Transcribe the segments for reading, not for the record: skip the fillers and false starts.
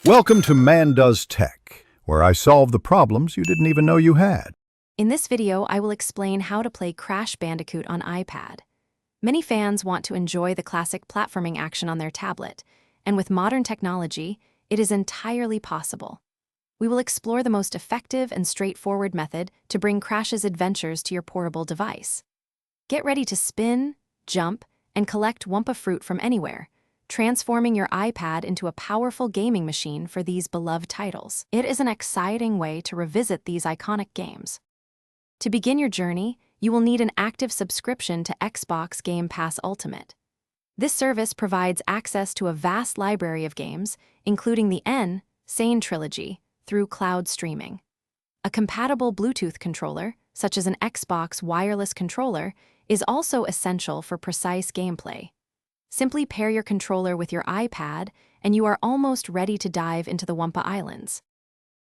Welcome to Man Does Tech, where I solve the problems you didn't even know you had. In this video, I will explain how to play Crash Bandicoot on iPad. Many fans want to enjoy the classic platforming action on their tablet, and with modern technology, it is entirely possible. We will explore the most effective and straightforward method to bring Crash's adventures to your portable device. Get ready to spin, jump, and collect Wumpa fruit from anywhere, transforming your iPad into a powerful gaming machine for these beloved titles. It is an exciting way to revisit these iconic games. To begin your journey, you will need an active subscription to Xbox Game Pass Ultimate. This service provides access to a vast library of games, including the Insane trilogy, through cloud streaming. A compatible Bluetooth controller, such as an Xbox wireless controller, is also essential for precise gameplay. Simply pair your controller with your iPad, and you are almost ready to dive into the Wumpa Islands.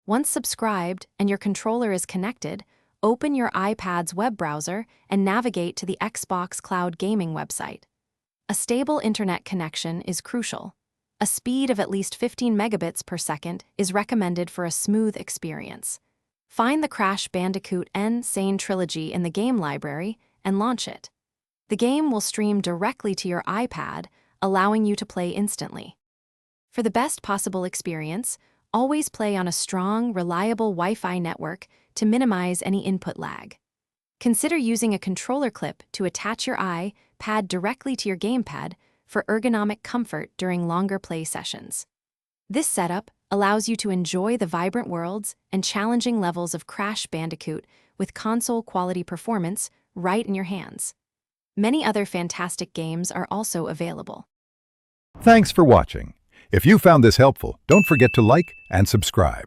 Once subscribed and your controller is connected, open your iPad's web browser and navigate to the Xbox Cloud Gaming website. A stable internet connection is crucial. A speed of at least 15 megabits per second is recommended for a smooth experience. Find the Crash Bandicoot Insane trilogy in the game library and launch it. The game will stream directly to your iPad, allowing you to play instantly. For the best possible experience, always play on a strong, reliable Wi-Fi network to minimize any input lag. Consider using a controller clip to attach your iPad directly to your gamepad for ergonomic comfort during longer play sessions. This setup allows you to enjoy the vibrant worlds and challenging levels of Crash Bandicoot with console-quality performance right in your hands. Many other fantastic games are also available. Thanks for watching. If you found this helpful, don't forget to like and subscribe.